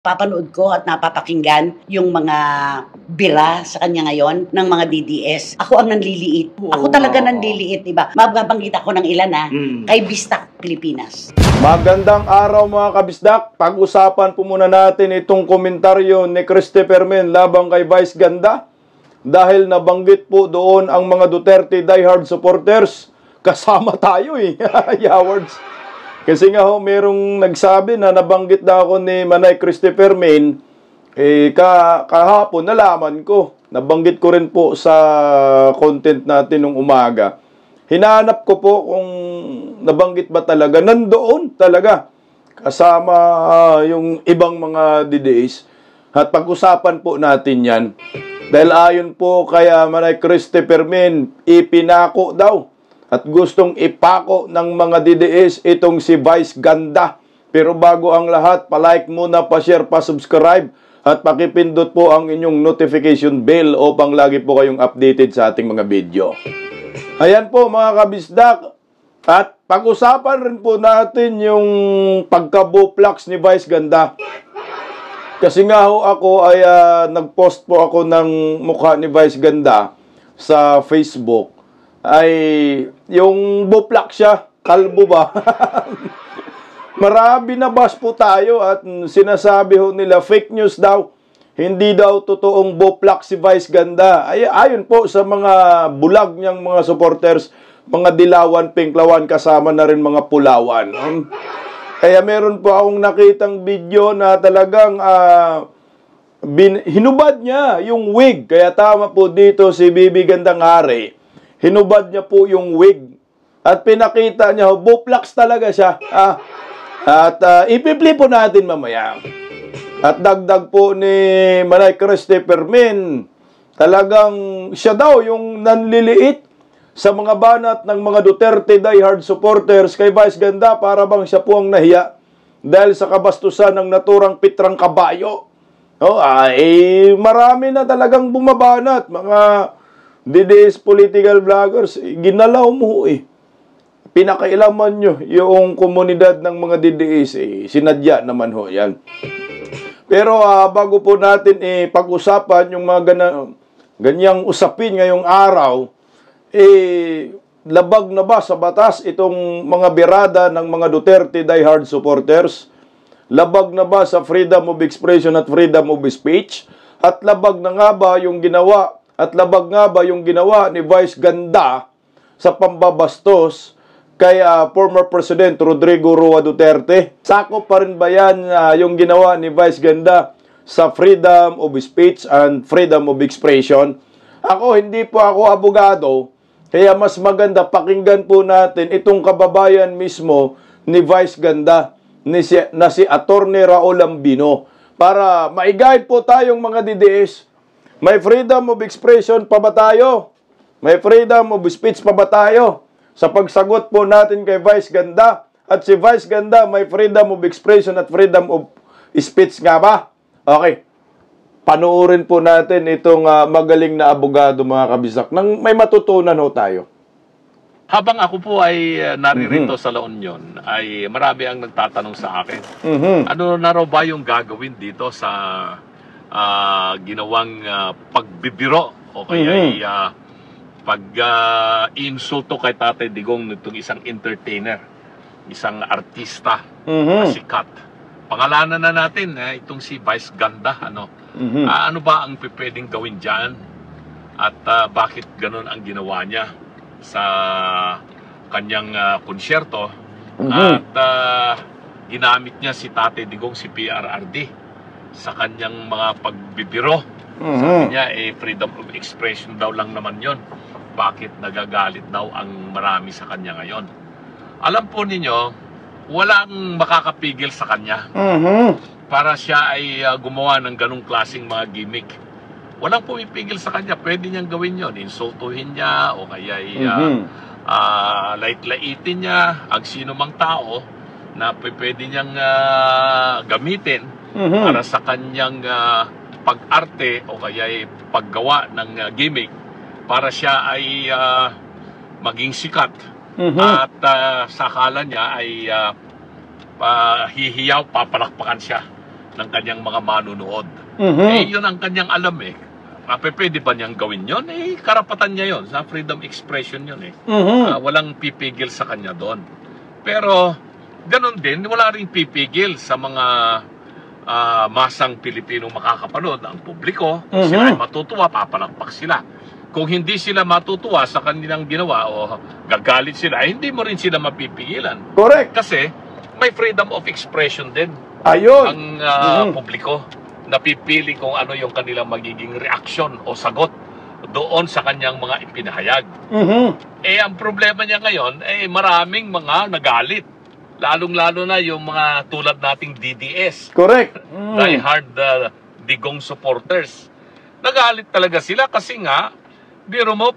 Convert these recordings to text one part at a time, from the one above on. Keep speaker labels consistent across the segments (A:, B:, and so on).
A: Papanood ko at napapakinggan yung mga bira sa kanya ngayon ng mga DDS. Ako ang nanliliit. Ako talaga nanliliit, diba? Mababanggit ako ng ilan kay Bistak Pilipinas.
B: Magandang araw mga kabisdak. Pag-usapan po muna natin itong komentaryo ni Christopher Men labang kay Vice Ganda. Dahil nabanggit po doon ang mga Duterte diehard supporters. Kasama tayo Yawards. Kasi nga merong nagsabi na nabanggit na ako ni Manay Christopher Men. Kahapon nalaman ko. Nabanggit ko rin po sa content natin nung umaga. Hinahanap ko po kung nabanggit ba talaga. Nandoon talaga. Kasama yung ibang mga DDS. At pag-usapan po natin yan. Dahil ayon po kaya Manay Christopher Men, ipinako daw. At gustong ipako ng mga DDS itong si Vice Ganda. Pero bago ang lahat, palike muna, pa-share, pa-subscribe. At pakipindot po ang inyong notification bell upang lagi po kayong updated sa ating mga video. Ayan po mga kabisdak. At pag-usapan rin po natin yung pagka-boplax ni Vice Ganda. Kasi nga ako ay nag-post po ako ng mukha ni Vice Ganda sa Facebook. Ay yung boplax siya, kalbo ba? Marami na bas po tayo at sinasabi ho nila fake news daw. Hindi daw totoong boplax si Vice Ganda. Ayon po sa mga bulag niyang mga supporters, mga dilawan, pinklawan, kasama na rin mga pulawan. Kaya meron po akong nakitang video na talagang hinubad niya yung wig. Kaya tama po dito si Bibi Gandang Hari. Hinubad niya po yung wig. At pinakita niya, boplax talaga siya. At ipi-play po natin mamaya. At dagdag po ni Manay Christopher Men, talagang siya daw yung nanliliit sa mga banat ng mga Duterte diehard supporters kay Vice Ganda, para bang siya po ang nahiya dahil sa kabastusan ng naturang pitrang kabayo. Marami na talagang bumabanat, mga DDS political vloggers. Ginalaw mo pinakailaman nyo yung komunidad ng mga DDS. Sinadya naman yan. Pero bago po natin pag-usapan yung mga ganyang usapin ngayong araw, labag na ba sa batas itong mga birada ng mga Duterte diehard supporters? Labag na ba sa freedom of expression at freedom of speech? At labag na nga ba yung ginawa ni Vice Ganda sa pambabastos kay former President Rodrigo Roa Duterte? Sakop pa rin ba yan yung ginawa ni Vice Ganda sa freedom of speech and freedom of expression? Hindi po ako abogado, kaya mas maganda pakinggan po natin itong kababayan mismo ni Vice Ganda na si Attorney Raul Ambino, para ma-guide po tayong mga DDS. May freedom of expression pa ba tayo? May freedom of speech pa ba tayo? Sa pagsagot po natin kay Vice Ganda. At si Vice Ganda, may freedom of expression at freedom of speech nga ba? Okay. Panuorin po natin itong magaling na abogado, mga kabisak, nang may matutunan ho tayo.
C: Habang ako po ay naririto sa La Union, ay marami ang nagtatanong sa akin. Ano na raw ba yung gagawin dito sa ginawang pagbibiro o kaya pag-insulto kay Tatay Digong nitong isang entertainer, isang artista na sikat. Pangalanan na natin itong si Vice Ganda. Ano ba ang pwedeng gawin dyan? At bakit ganun ang ginawa niya sa kanyang konsyerto? At ginamit niya si Tatay Digong, si PRRD, sa kanyang mga pagbibiro. Sabi niya, freedom of expression daw lang naman yon. Bakit nagagalit daw ang marami sa kanya ngayon? Alam po ninyo, walang makakapigil sa kanya para siya ay gumawa ng ganong klaseng mga gimmick. Walang pumipigil sa kanya. Pwede niyang gawin yon. Insultuhin niya o kaya lait-laitin niya ang sino mang tao na pwede niyang gamitin para sa kanyang pag-arte o kaya paggawa ng gimmick para siya ay maging sikat. At sa akala niya ay hihiyaw, papalakpakan siya ng kanyang mga manunood. Eh, yun ang kanyang alam eh. Pwede ba niyang gawin yun? Eh, karapatan niya yun. Sa freedom expression yun eh. Walang pipigil sa kanya doon. Pero, ganun din, wala rin pipigil sa mga masang Pilipino makakapanood, ang publiko. Sila ay matutuwa, papalakpak sila. Kung hindi sila matutuwa sa kanilang ginawa o gagalit sila, hindi mo rin sila mapipigilan.
B: Correct.
C: Kasi may freedom of expression din.
B: Ayun.
C: Ang publiko. Napipili kung ano yung kanilang magiging reaksyon o sagot doon sa kanyang mga ipinahayag. Eh, ang problema niya ngayon, eh, maraming mga nagalit. Lalong-lalo na yung mga tulad nating DDS.
B: Correct.
C: Die-hard Digong supporters. Nagalit talaga sila kasi nga, biro mo,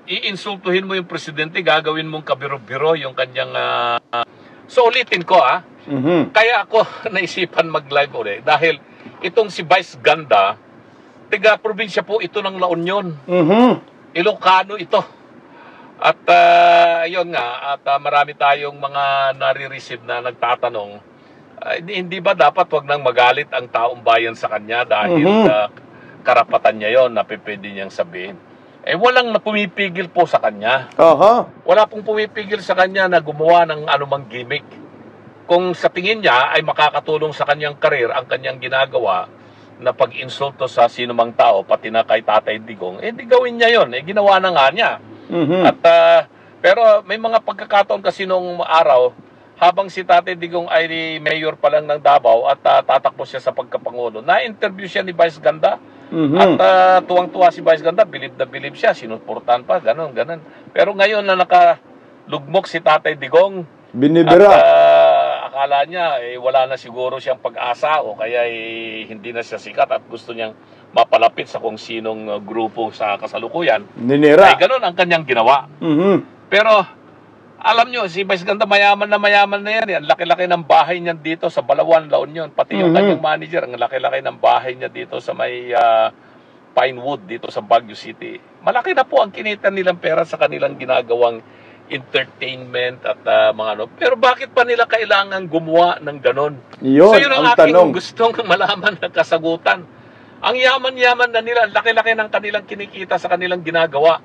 C: iinsultuhin mo yung presidente, gagawin mong kabiro-biro yung kanyang... So, ulitin ko kaya ako naisipan mag-live ulit dahil itong si Vice Ganda, tiga-probinsya po ito ng La Union. Ilocano ito. At yun nga, at marami tayong mga nare-receive na nagtatanong, hindi ba dapat wag nang magalit ang taong bayan sa kanya dahil karapatan niya yon na pwede niyang sabihin. Eh walang pumipigil po sa kanya. Wala pong pumipigil sa kanya na gumawa ng anumang gimmick. Kung sa tingin niya ay makakatulong sa kanyang karir ang kanyang ginagawa na pag-insulto sa sinumang tao, pati na kay Tatay Digong, eh di gawin niya yon. Eh ginawa na nga niya. At pero may mga pagkakataon kasi nung araw, habang si Tatay Digong ay mayor pa lang ng Davao at tatakbo siya sa pagkapangulo, na-interview siya ni Vice Ganda. At tuwang-tuwa si Vice Ganda, bilib na bilib siya, sinuportahan pa, ganon. Pero ngayon na nakalugmok si Tatay Digong,
B: binibira.
C: At akala niya wala na siguro siyang pag-asa o kaya hindi na siya sikat at gusto niyang mapalapit sa kung sinong grupo sa kasalukuyan.
B: Ninira.
C: Ay ganon ang kanyang ginawa. Pero alam nyo, si Vice Ganda mayaman na yan. Ang laki-laki ng bahay niya dito sa Balawan, La Union. Pati yung kanyang manager, ang laki-laki ng bahay niya dito sa may Pinewood, dito sa Baguio City. Malaki na po ang kinita nilang pera sa kanilang ginagawang entertainment at mga ano. Pero bakit pa nila kailangan gumawa ng ganon?
B: Yun,
C: so yun ang aking
B: tanong.
C: gustong malaman na kasagutan. Ang yaman-yaman na nila, laki-laki ng kanilang kinikita sa kanilang ginagawa.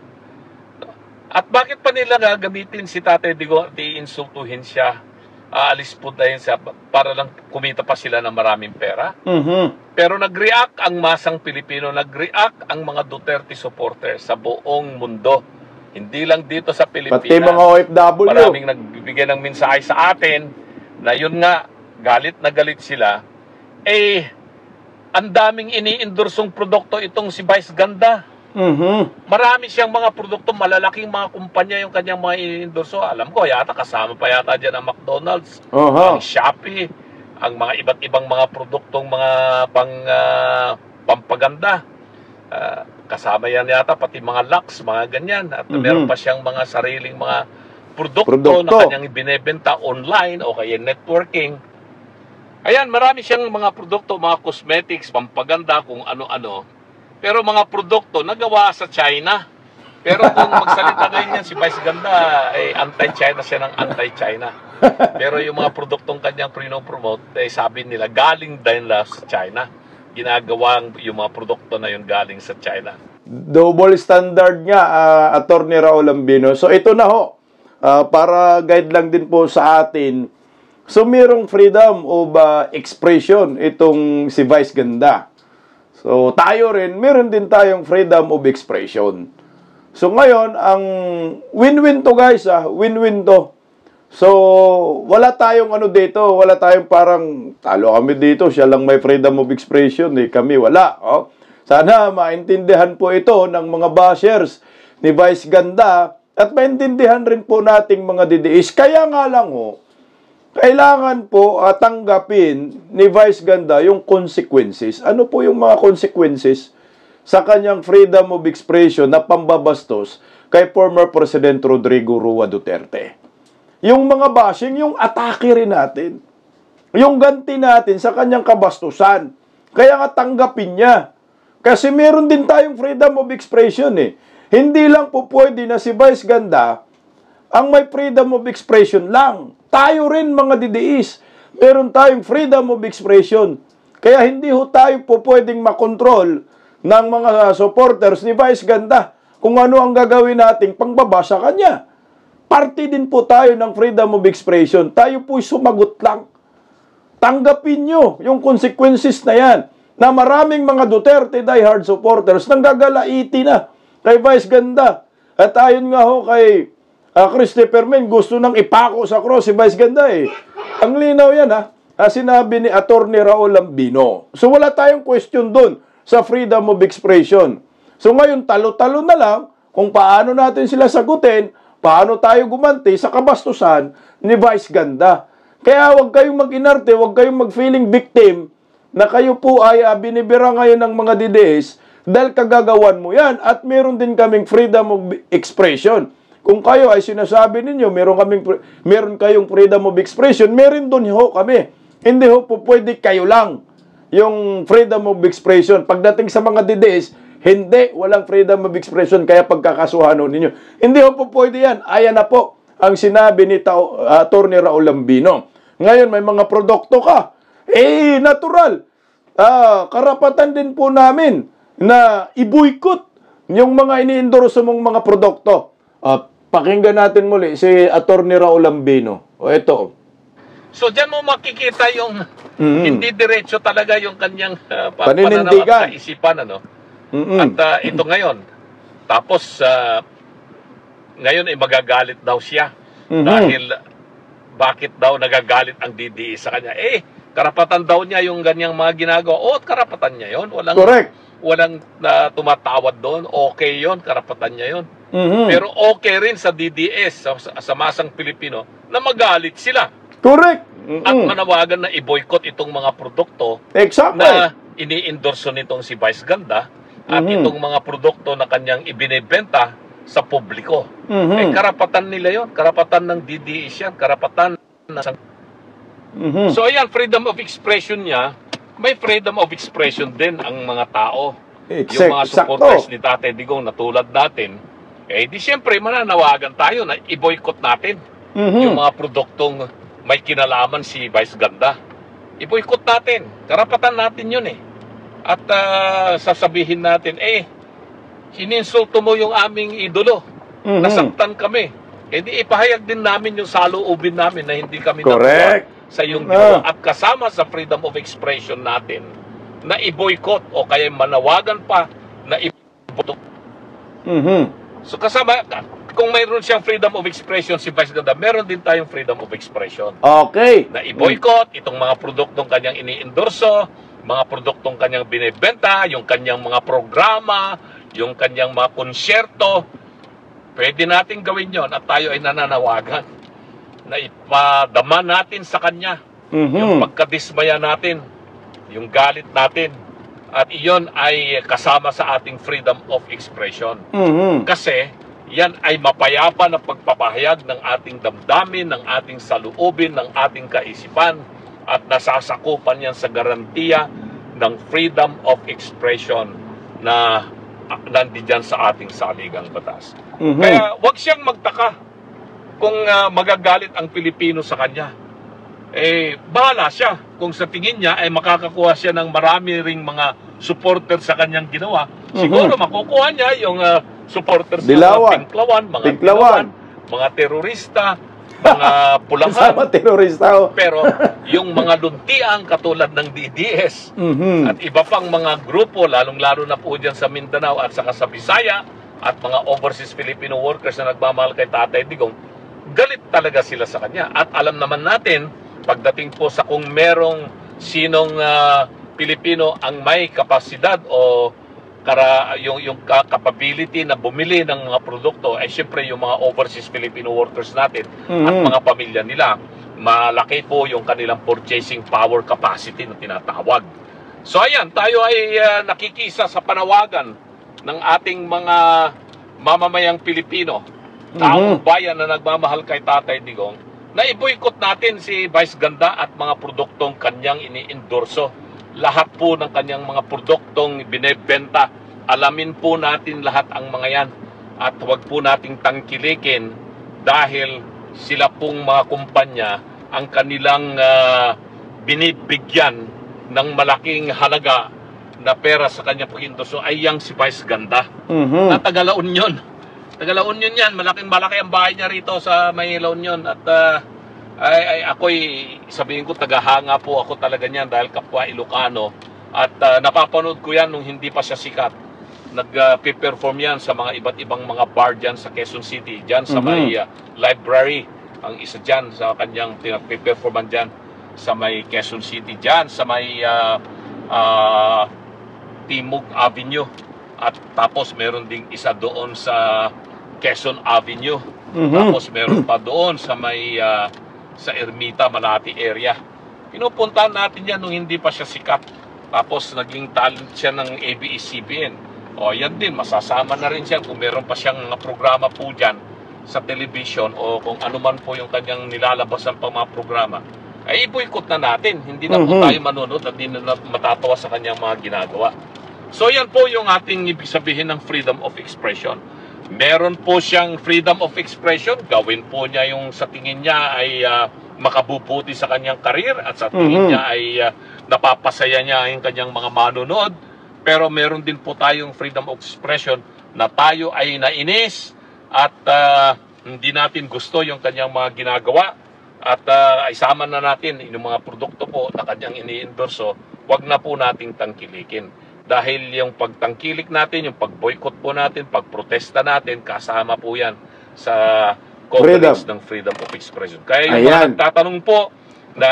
C: At bakit pa nila gagamitin si Tatay Digong at iinsultuhin siya? Aalis po dahil siya para lang kumita pa sila ng maraming pera. Pero nag-react ang masang Pilipino, nag-react ang mga Duterte supporters sa buong mundo. Hindi lang dito sa Pilipinas.
B: Pati mga OFW.
C: Maraming nagbibigay ng mensahe sa atin na yun nga, galit na galit sila. Eh, ang daming ini-endorsong produkto itong si Vice Ganda. Marami siyang mga produkto, malalaking mga kumpanya yung kanyang mga ini-endorso. Alam ko, yata kasama pa yata dyan ang McDonald's, ang Shopee, ang mga iba't ibang mga produktong mga pampaganda. Kasama yan yata, pati mga Lux, mga ganyan. At meron pa siyang mga sariling mga produkto na kanyang binebenta online o kaya networking. Ayan, marami siyang mga produkto, mga cosmetics, pampaganda, kung ano-ano. Pero mga produkto nagawa sa China. Pero kung magsalita ngayon yan, si Vice Ganda, anti-China siya ng anti-China. Pero yung mga produktong kanyang pinopromote, sabi nila, galing din sa China. Ginagawang yung mga produkto na yun galing sa China.
B: Double standard nga, Attorney Raul Ambino. So ito na ho, para guide lang din po sa atin. So mayroong freedom of expression itong si Vice Ganda. So tayo rin, meron din tayong freedom of expression. So ngayon, ang win-win to guys, win-win to. So wala tayong ano dito, wala tayong parang talo kami dito, siya lang may freedom of expression, kami wala. Sana maintindihan po ito ng mga bashers ni Vice Ganda at maintindihan rin po nating mga DDS. Kaya nga lang kailangan po tanggapin ni Vice Ganda yung consequences. Ano po yung mga consequences sa kanyang freedom of expression na pambabastos kay former President Rodrigo Roa Duterte? Yung mga bashing, yung atake rin natin. Yung ganti natin sa kanyang kabastusan. Kaya nga tanggapin niya. Kasi meron din tayong freedom of expression Hindi lang po pwede na si Vice Ganda ang may freedom of expression lang. Tayo rin mga DDS, meron tayong freedom of expression. Kaya hindi ho tayo po pwedeng makontrol ng mga supporters ni Vice Ganda kung ano ang gagawin nating pangbaba sa kanya. Parte din po tayo ng freedom of expression. Tayo po'y sumagot lang. Tanggapin nyo yung consequences na yan, na maraming mga Duterte diehard supporters nang gagalaiti na kay Vice Ganda. At ayon nga ho kay Christopher Men, gusto nang ipako sa cross si Vice Ganda eh. Ang linaw yan sinabi ni Attorney Raul Lambino. So wala tayong question doon sa freedom of expression. So ngayon talo-talo na lang kung paano natin sila sagutin, paano tayo gumanti sa kabastusan ni Vice Ganda. Kaya huwag kayong mag-inarte, huwag kayong mag-feeling victim na kayo po ay binibira ngayon ng mga DDS dahil kagagawan mo yan. At meron din kaming freedom of expression. Kung kayo ay sinasabi ninyo, meron kayong freedom of expression, meron doon ho kami. Hindi ho po pwede kayo lang yung freedom of expression. Pagdating sa mga DDS, hindi, walang freedom of expression, kaya pagkakasuhan ninyo. Hindi ho po pwede yan. Ayan na po ang sinabi ni Attorney Raul Lambino. Ngayon, may mga produkto ka. Natural. Karapatan din po namin na i-boycott yung mga ini-endorse mong mga produkto. Pakinggan natin muli si Attorney Raul Lambino. Ito.
C: So, dyan mo makikita yung hindi diretso talaga yung kanyang
B: paninindigan,
C: kaisipan, At ito ngayon. Tapos, ngayon ay magagalit daw siya. Dahil, bakit daw nagagalit ang DDE sa kanya? Karapatan daw niya yung ganyang mga ginagawa. Karapatan niya yon. Walang tumatawad doon. Okay yon, karapatan niya yon. Pero okay rin sa DDS, sa masang Pilipino, na magalit sila.
B: Correct.
C: At manawagan na i-boycott itong mga produkto na ini-endorso nitong si Vice Ganda at itong mga produkto na kanyang ibinebenta sa publiko. Karapatan nila yon, karapatan ng DDS yan, karapatan ng... So ayan, freedom of expression niya, may freedom of expression din ang mga tao. Yung mga supporters ni Tatay Digong na tulad natin, di siyempre mananawagan tayo na i-boycott natin yung mga produktong may kinalaman si Vice Ganda. I-boycott natin. Karapatan natin yun At sasabihin natin, sininsulto mo yung aming idolo. Nasaktan kami. Di ipahayag din namin yung saloobin namin na hindi kami natuwa sa iyong ginawa. At kasama sa freedom of expression natin na i-boycott o kaya manawagan pa na i-boycott. So kasama, kung mayroon siyang freedom of expression si Vice Ganda, meron din tayong freedom of expression.
B: Okay.
C: Na i-boycott itong mga produktong kanyang ini-endorso, mga produktong kanyang binibenta, yung kanyang mga programa, yung kanyang mga konsyerto. Pwede natin gawin yon at tayo ay nananawagan na ipadama natin sa kanya yung pagkadismaya natin, yung galit natin. At iyon ay kasama sa ating freedom of expression. Kasi yan ay mapayapa na pagpapahayag ng ating damdamin, ng ating saloobin, ng ating kaisipan, at nasasakupan yan sa garantiya ng freedom of expression na nandiyan sa ating saligang batas. Kaya wag siyang magtaka kung magagalit ang Pilipino sa kanya. Bahala siya kung sa tingin niya ay makakakuha siya ng marami ring mga supporter sa kanyang ginawa. Siguro makukuha niya yung supporters ng mga Pinklawan, mga Dilawan, mga terorista, mga Pulahan.
B: Sama terorista.
C: Pero yung mga luntiang katulad ng DDS at iba pang mga grupo, lalong-lalo na po dyan sa Mindanao at saka sa Bisaya at mga overseas Filipino workers na nagmamahal kay Tatay Digong, galit talaga sila sa kanya. At alam naman natin, pagdating po sa kung merong sinong Pilipino ang may kapasidad o yung capability na bumili ng mga produkto ay siyempre yung mga overseas Filipino workers natin at mga pamilya nila. Malaki po yung kanilang purchasing power capacity na tinatawag. So ayan, tayo ay nakikisa sa panawagan ng ating mga mamamayang Pilipino, taong bayan na nagmamahal kay Tatay Digong, na i-boycott natin si Vice Ganda at mga produktong kanyang ini-endorso. Lahat po ng kanyang mga produktong binebenta, alamin po natin lahat ang mga yan. At huwag po nating tangkilikin dahil sila pong mga kumpanya ang kanilang binibigyan ng malaking halaga na pera sa kanyang pag-endorso ay yang si Vice Ganda na taga La Union. Taga La Union yan, malaki ang bahay niya rito sa may La Union. At ako'y sabihin ko, tagahanga po ako talaga niyan dahil kapwa Ilocano. At napapanood ko yan nung hindi pa siya sikat. Nag-perform yan sa mga iba't ibang mga bar dyan sa Quezon City. Dyan sa may library, ang isa dyan sa kanyang pinag-performan dyan sa may Quezon City. Dyan sa may Timog Avenue. At tapos meron ding isa doon sa Quezon Avenue. Tapos meron pa doon sa may sa Ermita, Malati area. Pinupuntahan natin yan nung hindi pa siya sikat. Tapos naging talent siya ng ABS-CBN. O yan din, masasama na rin siya kung meron pa siyang programa po dyan sa television o kung ano man po yung kanyang nilalabasan pa mga programa. Ay i-boycott na natin. Hindi na po tayo manonood at hindi na matatawa sa kanyang mga ginagawa. So yan po yung ating ibig sabihin ng freedom of expression. Meron po siyang freedom of expression, gawin po niya yung sa tingin niya ay makabubuti sa kanyang karir at sa tingin niya ay napapasaya niya yung kanyang mga manonood. Pero meron din po tayong freedom of expression na tayo ay nainis at hindi natin gusto yung kanyang mga ginagawa at isama na natin yung mga produkto po na kanyang ini-endorso, wag na po nating tangkilikin. Dahil yung pagtangkilik natin, yung pag-boycott po natin, pagprotesta natin, kasama po yan sa coverage ng freedom of expression. Kaya yung mga nagtatanong po na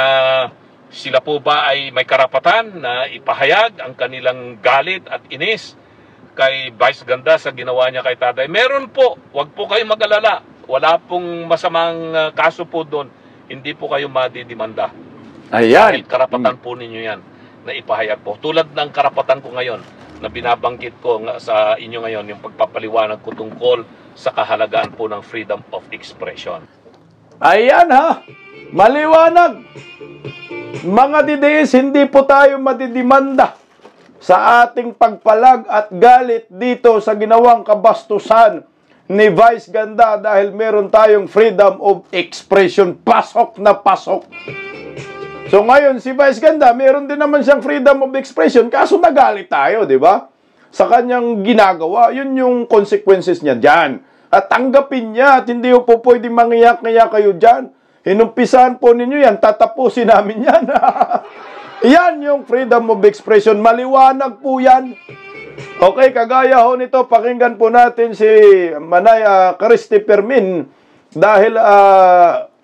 C: sila po ba ay may karapatan na ipahayag ang kanilang galit at inis kay Vice Ganda sa ginawa niya kay Tatay. Meron po, wag po kayong mag-alala. Wala pong masamang kaso po doon. Hindi po kayo madidimanda. Dahil karapatan po ninyo yan na ipahayag po. Tulad ng karapatan ko ngayon na binabanggit ko sa inyo ngayon, yung pagpapaliwanag ko tungkol sa kahalagaan po ng freedom of expression.
B: Ayan ha! Maliwanag! Mga DDS, hindi po tayo madidimanda sa ating pagpalag at galit dito sa ginawang kabastusan ni Vice Ganda dahil meron tayong freedom of expression. Pasok na pasok. So ngayon, si Vice Ganda, meron din naman siyang freedom of expression, kaso nagalit tayo, di ba? Sa kanyang ginagawa, yun yung consequences niya dyan. At tanggapin niya, at hindi po pwede mangiyak-ngiyak kayo dyan. Inumpisahan po ninyo yan, tatapusin namin yan. Yan yung freedom of expression, maliwanag po yan. Okay, kagaya ho nito, pakinggan po natin si Manay Christopher Min dahil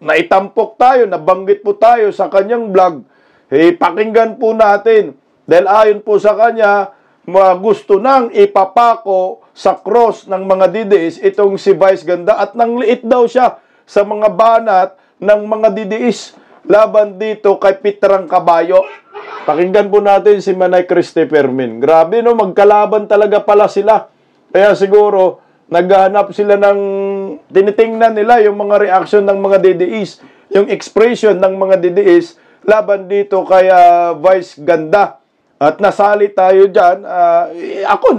B: naitampok tayo, nabanggit po tayo sa kanyang vlog. Pakinggan po natin dahil ayon po sa kanya, gusto nang ipapako sa cross ng mga DDS itong si Vice Ganda at nangliit daw siya sa mga banat ng mga DDS laban dito kay Pitrang Kabayo. Pakinggan po natin si Manay Christopher Min. Grabe no, magkalaban talaga pala sila. Kaya siguro naghahanap sila ng, tinitingnan nila yung mga reaction ng mga DDS, yung expression ng mga DDS laban dito kay Vice Ganda. At nasali tayo dyan. Ako,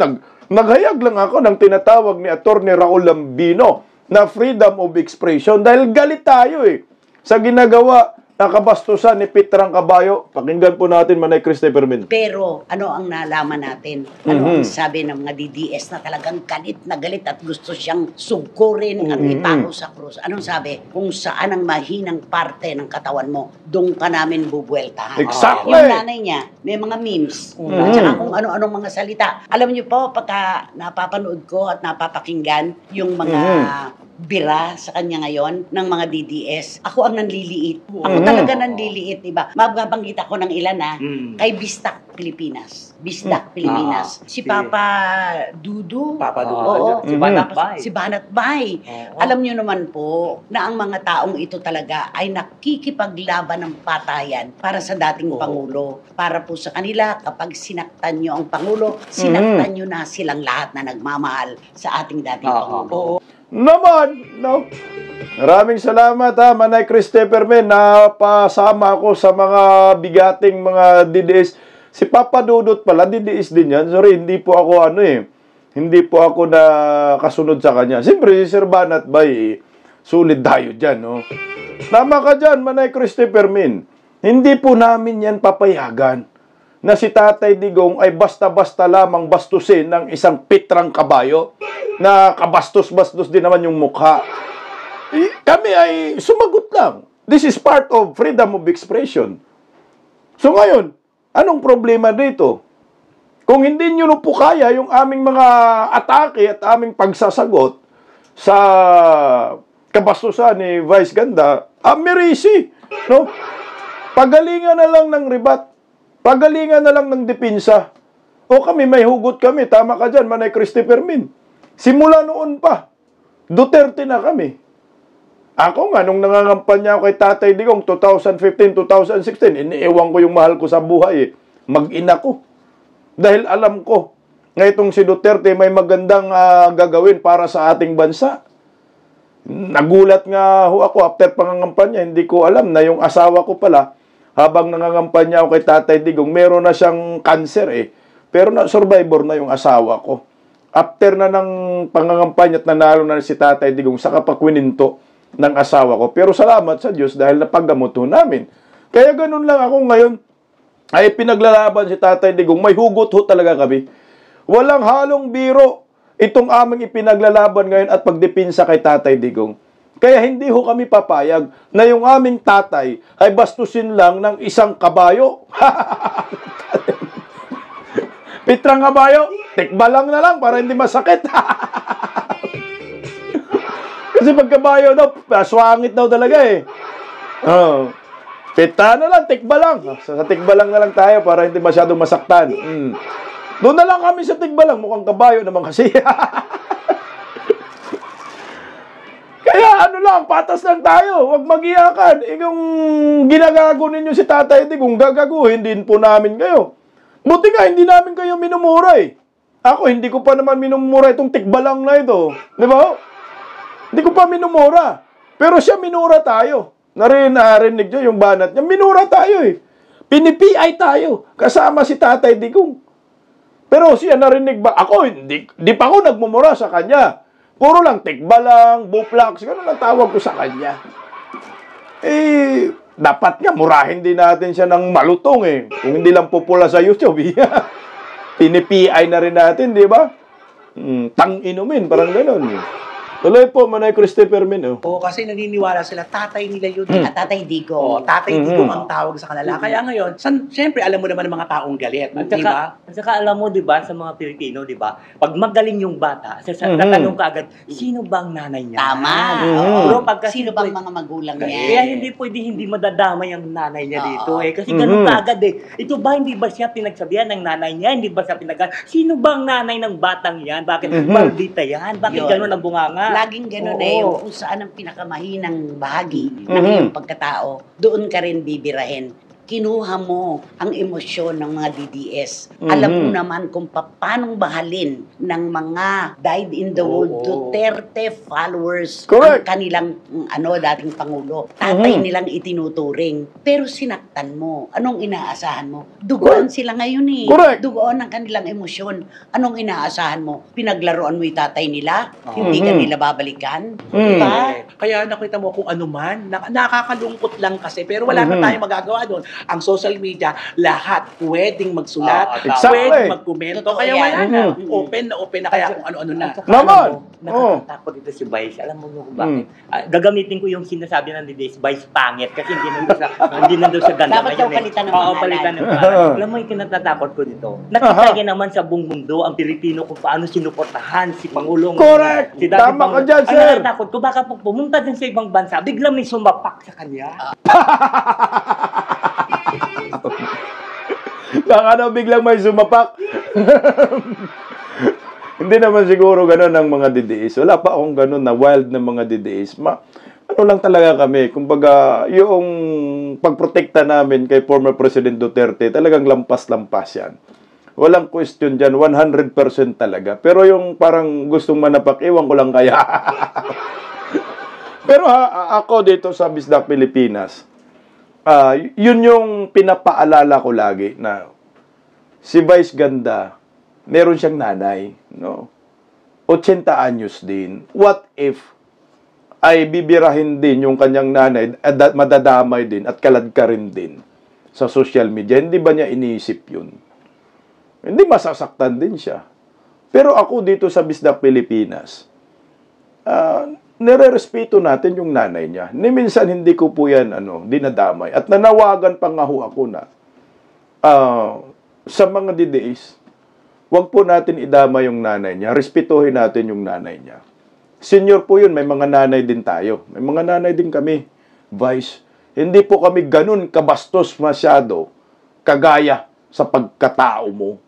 B: naghayag lang ako ng tinatawag ni Attorney Raul Lambino na freedom of expression dahil galit tayo sa ginagawa na kabastusan ni Pitrang Kabayo. Pakinggan po natin, Manay Christopher Min.
A: Pero ano ang nalaman natin? Ano ang sabi ng mga DDS na talagang galit na galit at gusto siyang sugkurin at ipako sa krus? Anong sabi? Kung saan ang mahinang parte ng katawan mo, doon ka namin bubueltahan.
B: Exactly.
A: Yung nanay niya, may mga memes. At saka kung ano-anong mga salita. Alam niyo po, pagka napapanood ko at napapakinggan yung mga bira sa kanya ngayon ng mga DDS, ako ang nanliliit. Ako talaga nanliliit, diba? Mababanggit ako ng ilan kay Bistak Pilipinas. Bistak Pilipinas. Si Papa Dudu.
D: Papa Dudu.
A: Oo.
D: Si Banat Bay.
A: Si Banat Bay. Alam niyo naman po na ang mga taong ito talaga ay nakikipaglaban ng patayan para sa dating Pangulo. Para po sa kanila, kapag sinaktan niyo ang Pangulo, sinaktan niyo na silang lahat na nagmamahal sa ating dating Pangulo.
B: Naman, no? Maraming salamat Manay Christopher Min, napasama ako sa mga bigating mga DDS. Si Papa Dudut pala, DDS din yan. Sorry, hindi po ako hindi po ako na kasunod sa kanya. Siyempre, si Sir Banat Bay, sulit tayo dyan, no? Tama ka dyan, Manay Christopher Min. Hindi po namin yan papayagan na si Tatay Digong ay basta-basta lamang bastusin ng isang pitrang kabayo na kabastos-bastos din naman yung mukha. Kami ay sumagot lang. This is part of freedom of expression. So ngayon, anong problema dito? Kung hindi nyo po kaya yung aming mga atake at aming pagsasagot sa kabastusan ni Vice Ganda, merisi, no? Pagalingan na lang ng ribat. Pagalingan na lang ng depensa. O kami, may hugot kami. Tama ka dyan, Manay Christopher Min. Simula noon pa, Duterte na kami. Ako nga, nung nangangampanya ako kay Tatay Digong, 2015, 2016, iniiwan ko yung mahal ko sa buhay. Mag-ina ko. Dahil alam ko, na itong si Duterte may magandang gagawin para sa ating bansa. Nagulat nga ako after pangangampanya, hindi ko alam na yung asawa ko pala, habang nangangampanya ako kay Tatay Digong, meron na siyang cancer Pero survivor na yung asawa ko. After na ng pangangampanya at nanalo na si Tatay Digong, saka pa kwininto ng asawa ko. Pero salamat sa Diyos dahil napaggamot namin. Kaya ganun lang ako ngayon. Ay pinaglalaban si Tatay Digong. May hugot talaga kami. Walang halong biro itong aming ipinaglalaban ngayon at pagdepensa kay Tatay Digong. Kaya hindi ho kami papayag na yung aming tatay ay bastusin lang ng isang kabayo. Pitrang kabayo, tikbalang na lang para hindi masakit. Kasi pag kabayo daw, swangit daw talaga Pita na lang, tikbalang. Sa tikbalang na lang tayo para hindi masyadong masaktan. Doon na lang kami sa tikbalang, mukhang kabayo naman kasi. Kaya ano lang, patas lang tayo. Huwag mag-iyakan. Kung ginagago ninyo si Tatay Digong, gagaguhin din po namin kayo. Buti nga, hindi namin kayo minumura Ako, hindi ko pa naman minumura itong tikbalang na ito. Di ba? Hindi ko pa minumura. Pero siya minura tayo. Narinig nyo yung banat niya. Minura tayo Pinipiay tayo. Kasama si Tatay Digong. Pero siya narinig ba? Ako, hindi pa ako nagmumura sa kanya. Puro lang tikbalang, buplax, gano'n ang tawag ko sa kanya. Dapat nga, murahin din natin siya ng malutong Kung hindi lang pupula sa YouTube, pinipiay na rin natin, di ba? Tang-inumin, parang gano'n. Tuloy po, Manay Christopher Min.
D: Oo, kasi naniniwala sila, tatay nila yun.
A: At Tatay Digong.
D: Tatay Digong ang tawag sa kanila. Kaya ngayon, siyempre, alam mo naman ng mga taong galit. Di ba?
E: At saka alam mo, di ba, sa mga Pilipino, di ba, pag magaling yung bata, tatanong ka agad, sino ba ang nanay niya?
A: Tama.
E: Pero pagka
A: Sino bang mga magulang niya?
E: Kaya hindi pwede hindi madadamay ang nanay niya dito Kasi ganun ka agad Ito ba, hindi ba siya pinagsabihan ng nanay niya? Hindi ba siya sino ba ang nanay ng batang yan? Bakit maldita yan? Bakit ganun ang bunganga?
A: Laging gano'n yung kung saan ang pinakamahinang bahagi ng iyong pagkatao, doon ka rin bibirahin. Kinuha mo ang emosyon ng mga DDS. Alam mo naman kung paanong bahalin ng mga died in the world Duterte followers ang kanilang dating Pangulo. Tatay nilang itinuturing. Pero sinaktan mo. Anong inaasahan mo? Dugoan sila ngayon Dugoan ang kanilang emosyon. Anong inaasahan mo? Pinaglaruan mo yung tatay nila? Hindi ka nila babalikan? Diba?
D: Kaya nakita mo kung ano man, nakakalungkot lang kasi, pero wala na tayong magagawa doon. Ang social media, lahat pwedeng magsulat, pwedeng magkomento. Kaya wala na. Open na kaya kung ano-ano na.
B: Naman!
E: Nakakatakot dito si Vice. Alam mo kung bakit? Gagamitin ko yung sinasabi ng Vice pangit kasi hindi nandun sa ganda.
A: Dapat daw palitan ng pangalan.
E: Palitan ng pangalan. Alam mo yung kinatatakot ko dito. Nakita niya naman sa buong mundo ang Pilipino kung paano sinuportahan si Pangulong.
B: Correct! Tama ka dyan, sir!
E: Ang natatakot ko, baka pag pumunta din sa ibang bansa, biglang may sumapak sa kanya.
B: Baka daw biglang may sumapak. Hindi naman siguro ganun ang mga DDS. Wala pa akong ganun na wild na mga DDS. Ano lang talaga kami. Kumbaga, yung pagprotekta namin kay former President Duterte, talagang lampas-lampas yan. Walang question dyan. 100% talaga. Pero yung parang gustong manapak, iwan ko lang kaya. Pero ako dito sa Bisdak Pilipinas, yun yung pinapaalala ko lagi na si Vice Ganda, meron siyang nanay, no? 80 anyos din. What if ay bibirahin din yung kanyang nanay at madadamay din at kalad ka rin din? sa social media, hindi ba niya iniisip yun? Hindi masasaktan din siya. Pero ako dito sa Bisdak Pilipinas, nire-respeto natin yung nanay niya. Ni minsan hindi ko po yan dinadamay. At nanawagan pa nga ho ako na sa mga DDS, wag po natin idama yung nanay niya. Respetuhin natin yung nanay niya. Senior po yun, may mga nanay din tayo. May mga nanay din kami, Vice. Hindi po kami ganun kabastos masyado, kagaya sa pagkatao mo.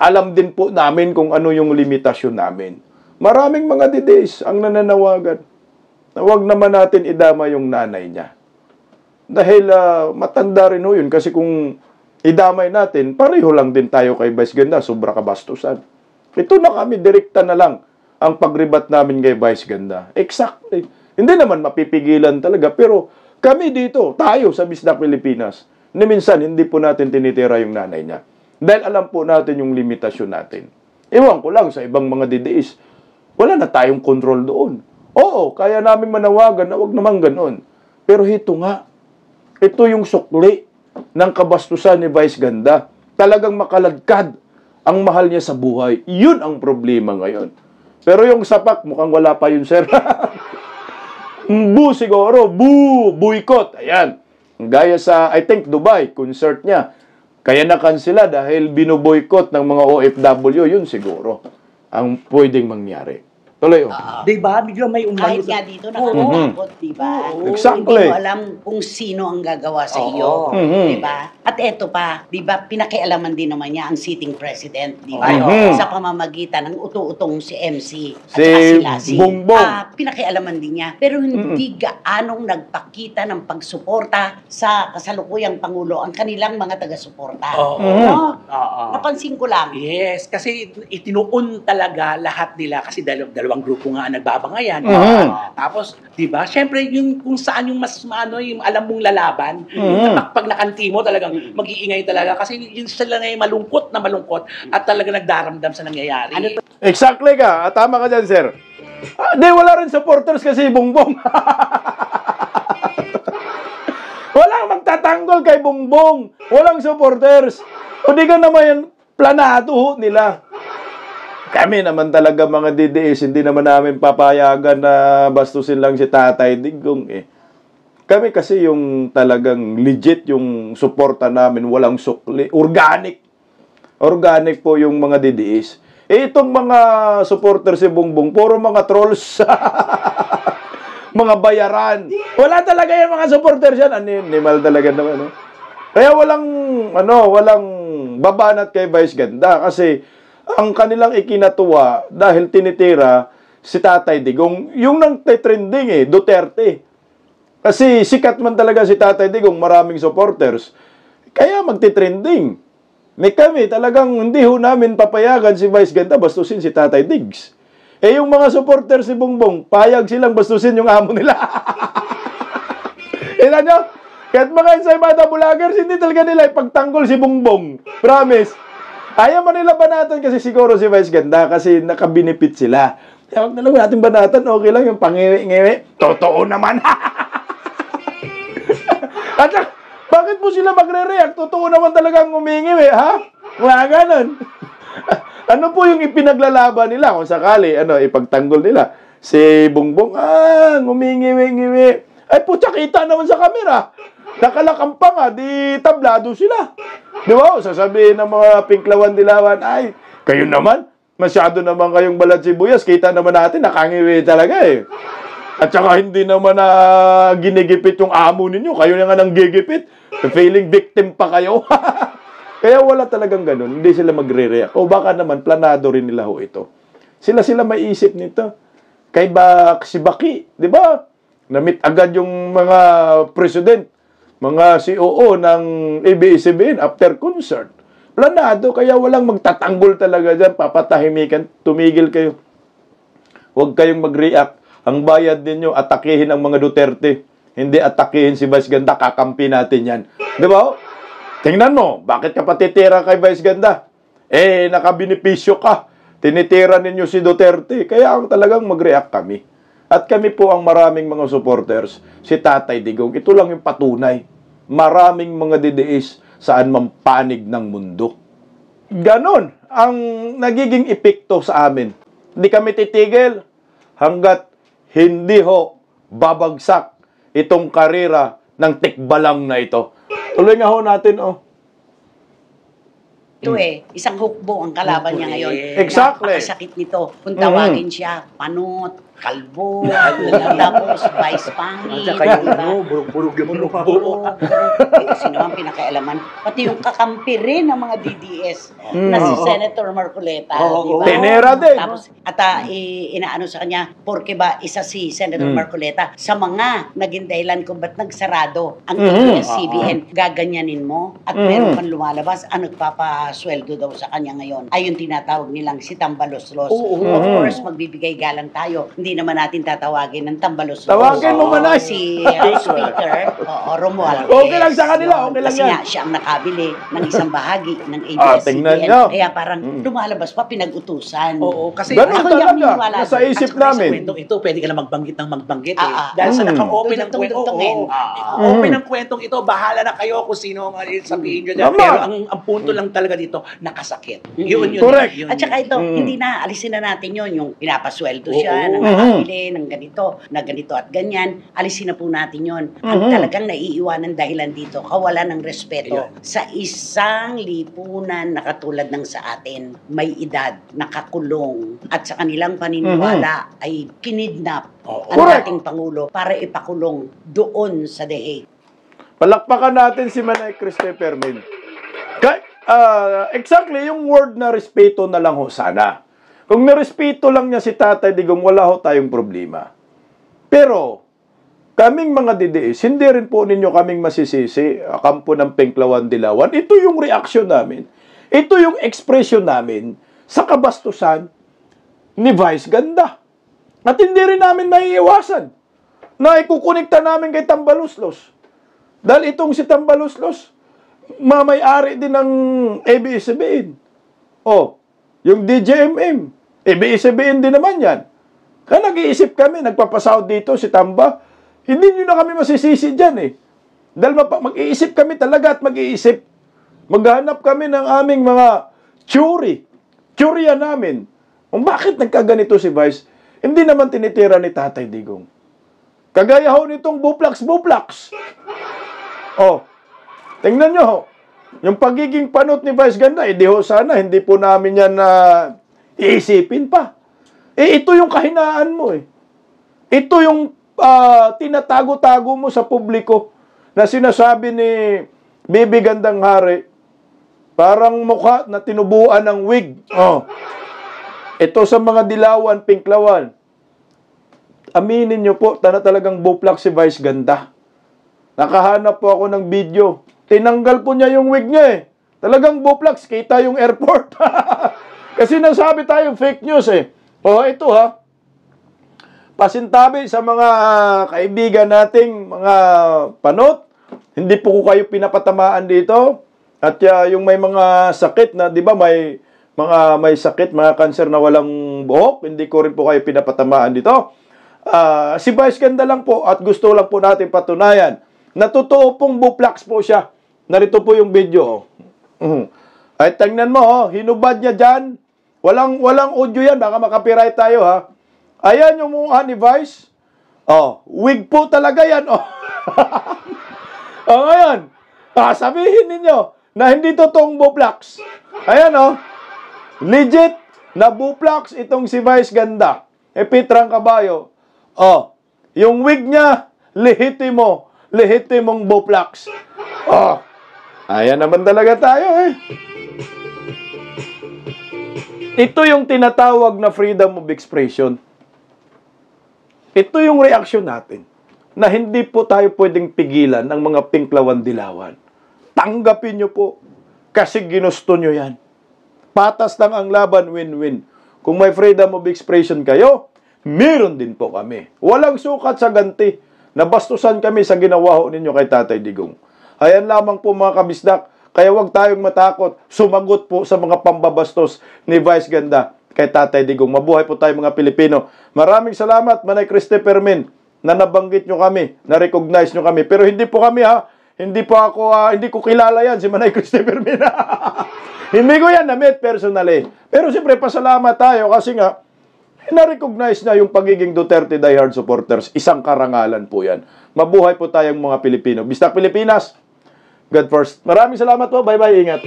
B: Alam din po namin kung ano yung limitasyon namin. Maraming mga DDS ang nananawagan na huwag naman natin idama yung nanay niya. Dahil matanda rin ho yun. Kasi kung idamay natin, pareho lang din tayo kay Vice Ganda. Sobra kabastusan. Ito na kami, direkta na lang ang pagribat namin kay Vice Ganda. Exactly. Hindi naman mapipigilan talaga. Pero kami dito, tayo sa Bisdak Pilipinas, ni minsan hindi po natin tinitira yung nanay niya. Dahil alam po natin yung limitasyon natin. Iwan ko lang sa ibang mga DDS, wala na tayong control doon. Oo, kaya namin manawagan na wag naman ganon. Pero ito nga, ito yung sukli ng kabastusan ni Vice Ganda. Talagang makaladkad ang mahal niya sa buhay. Yun ang problema ngayon. Pero yung sapak, mukhang wala pa yun, sir. Siguro, boycott. Ayan. Gaya sa, I think, Dubai, concert niya. Kaya na-cancela dahil binoboycott ng mga OFW. Yun siguro ang pwedeng mangyari. Tuloy,
E: Diba? Bigla may umano.
A: Kahit nga dito nakakatakot, diba?
B: Exactly.
A: Hindi mo alam kung sino ang gagawa sa iyo. Diba? At eto pa, diba, pinakialaman din naman niya ang sitting president, diba? Sa pamamagitan ng utu-utong si MC at saka si
B: Bongbong.
A: Pinakialaman din niya. Pero hindi gaanong nagpakita ng pagsuporta sa kasalukuyang Pangulo ang kanilang mga taga-suporta. No? Napansin ko lang.
D: Yes, kasi itinuon talaga lahat nila kasi dalawang grupo nga ang nagbabangayan. Tapos, 'di ba? Syempre yung kung saan yung mas yung alam mong lalaban, pag nakanti mo talagang mag-iingay talaga kasi yun sila na yung malungkot at talaga nagdaramdam sa nangyayari.
B: Exactly ka. Tama ka dyan, sir. Wala rin supporters kasi Bongbong. Walang magtatanggol kay Bongbong. Walang supporters. O di ka naman yan planado nila. Kami naman talaga mga DDS, hindi naman namin papayagan na bastusin lang si Tatay Digong Kami kasi yung talagang legit yung suporta namin, walang sukli. Organic. Organic po yung mga DDS. Itong mga supporters si Bongbong, puro mga trolls. Mga bayaran. Wala talaga yung mga supporters yan. Animal talaga naman. Kaya walang babanat kay Vice Ganda kasi ang kanilang ikinatuwa dahil tinitira si Tatay Digong, yung nang trending Duterte. Kasi sikat man talaga si Tatay Digong, maraming supporters. Kaya magti-trending. May kami talagang hindi ho namin papayagan si Vice Ganda bastusin si Tatay Diggs. Yung mga supporters si Bongbong, payag silang bastusin yung amo nila. Ilan nyo? Kahit mga ensaymada vloggers, hindi talaga nila ipagtanggol si Bongbong. Promise. Ayaw man nila banatan kasi siguro si Vice Ganda kasi nakabinipit sila. Kaya huwag na lang natin banatan, okay lang yung pangiwi-ngiwi. Totoo naman. At bakit po sila magre-react? Totoo naman talagang umingiwi, ha? Wala ganon. Ano po yung ipinaglalaban nila kung sakali, ipagtanggol nila? Si Bongbong, umingiwi-ngiwi. Ay, putya, kita naman sa kamera. Nakalakam pa di tablado sila. Di ba? Sasabihin ng mga pinklawan dilawan, ay, kayo naman, masyado naman kayong balat sibuyas. Kita naman natin, nakangiwi talaga At saka hindi naman na ginigipit yung amo ninyo. Kayo na nga nang gigipit. Feeling victim pa kayo. Kaya wala talagang ganun. Hindi sila magre-react. O baka naman, planado rin nila ito. Sila may isip nito. Kay si Baki, di ba? Na-meet agad yung mga president, mga COO ng ABS-CBN after concert. Planado, kaya walang magtatanggol talaga dyan. Papatahimikan, tumigil kayo. Huwag kayong mag-react. Ang bayad ninyo, atakihin ang mga Duterte. Hindi atakihin si Vice Ganda, kakampi natin yan. Di ba? Tingnan mo, bakit ka patitira kay Vice Ganda? Nakabinipisyo ka. Tinitira ninyo si Duterte. Kaya ang talagang mag-react kami. At kami po ang maraming mga supporters, si Tatay Digong. Ito lang yung patunay. maraming mga DDS saan man panig ng mundo. Ganon ang nagiging epekto sa amin. Hindi kami titigil hanggat hindi babagsak itong karera ng tikbalang na ito. Tuloy nga natin,
A: Ito isang hukbo ang kalaban niya ngayon.
B: Exactly.
A: Napakasakit nito. Kung tawagin siya, panot, kalbo, tapos vice pangit.
E: At saka yung burug-burug yung mukha.
A: Sino ang pinakailaman? Pati yung kakampi rin ng mga DDS na si Senator Marcoleta. Diba?
B: Tenera din.
A: Tapos, inaano sa kanya, porque ba isa si Senator Marcoleta sa mga naging dahilan kung ba't nagsarado ang ABS-CBN, gaganyanin mo at meron pang lumalabas ang nagpapasweldo daw sa kanya ngayon. Ay yung tinatawag nilang si Tambaloslos. Of course, magbibigay galang tayo. Hindi naman natin tatawagin ng Tambaloslos.
B: Tawagin mo man
A: si Speaker Romualdez.
B: Okay lang sa kanila, okay lang
A: Kasi
B: yan.
A: nga, siya ang nakabili ng isang bahagi ng
B: tingnan
A: ABS-CBN.
B: nyo.
A: Kaya parang lumalabas pa, pinag-utusan.
D: Oo, kasi
B: Ganun
A: ako hindi ako
B: talaga.
A: naniniwala
B: Nasa
A: doon.
B: isip
D: At saka
B: namin.
D: sa kwentong ito, pwede ka na magbanggit ng magbanggit
A: Ah,
D: Dahil sa naka-open ng
A: Dugtong-dugtongin.
D: Open ang kwentong ito, bahala na kayo kung sino ang sabihin nyo dyan.
B: Tama.
D: Pero ang punto lang talaga dito, nakasakit. Yun.
B: Correct.
D: Yun,
A: At saka ito, hindi na, alisin na natin yun, yung pinapasweldo siya, ng nakabili, ng ganito, na ganito at ganyan, alisin na po natin yun. Ang talagang naiiwanan dahilan dito, kawalan ng respeto sa isang lipunan na katulad ng sa atin, may edad, nakakulong, at sa kanilang paniniwala ay kinidnap ang
B: Correct.
A: ating Pangulo para ipakulong doon sa The Hague.
B: Palakpakan natin si Manay Christopher Min. Exactly, yung word na respeto na lang sana. Kung narespeto lang niya si Tatay Digong, wala tayong problema. Pero, kaming mga DDS, hindi rin po ninyo kaming masisisi, kampo ng Pinklawan Dilawan. Ito yung reaksyon namin. Ito yung expression namin sa kabastusan ni Vice Ganda. At hindi rin namin maiiwasan na ikukunikta namin kay Tambaloslos. Dahil itong si Tambaloslos, mamay-ari din ng ABS-CBN. Yung DJMM, ABS-CBN din naman yan. Kaya nag-iisip kami, nagpapasahod dito si Tamba, hindi nyo na kami masisisi dyan Dahil mag-iisip kami talaga at mag-iisip. Maghanap kami ng aming mga Tsurya namin. Kung bakit nagkaganito si Vice, hindi naman tinitira ni Tatay Digong. Kagaya nitong buplax. Tingnan nyo yung pagiging panot ni Vice Ganda, sana, hindi po namin yan iisipin pa. Ito yung kahinaan mo Ito yung tinatago-tago mo sa publiko na sinasabi ni Bibi Gandang Hari, parang mukha na tinubuan ng wig. Ito sa mga Dilawan, Pinklawan. Aminin nyo po, talagang buplak si Vice Ganda. Nakahanap po ako ng video. Tinanggal po niya yung wig niya Talagang buplak, kita yung airport. Kasi nasabi tayo fake news ito pasintabi sa mga kaibigan nating mga panot, hindi po ko kayo pinapatamaan dito. At yung may mga sakit na, di ba, may sakit, mga cancer na walang buhok, hindi ko rin po kayo pinapatamaan dito. Si Vice Ganda lang po at gusto lang po natin patunayan na totoo pong buplax po siya. Narito po yung video. Ay, tingnan mo, hinubad niya dyan. Walang audio yan, baka makapiright tayo Ayan yung mukha ni Vice. Wig po talaga yan. Ngayon, sabihin ninyo na hindi totoong buplax. Ayan legit na buplax itong si Vice Ganda. Pitrang Kabayo. Yung wig niya, lehitimong buplax. Ayan naman talaga tayo Ito yung tinatawag na freedom of expression. Ito yung reaksyon natin na hindi po tayo pwedeng pigilan ng mga Pinklawan Dilawan. Tanggapin nyo po kasi ginusto nyo yan. Patas lang ang laban, win-win. Kung may freedom of expression kayo, meron din po kami. Walang sukat sa ganti. Nabastusan kami sa ginawa ninyo kay Tatay Digong. Ayan lamang po mga kabisdak. Kaya huwag tayong matakot. Sumagot po sa mga pambabastos ni Vice Ganda kay Tatay Digong. Mabuhay po tayo mga Pilipino. Maraming salamat, Manay Christopher Min, na nabanggit nyo kami, na-recognize nyo kami. Pero hindi po kami Hindi ko kilala yan, si Manay Christopher Mina. Hindi ko yan na-meet personally. Pero siyempre, pasalamat tayo kasi nga, na-recognize na yung pagiging Duterte diehard supporters. Isang karangalan po yan. Mabuhay po tayong mga Pilipino. Bistak Pilipinas, God first. Maraming salamat po. Bye-bye. Ingat.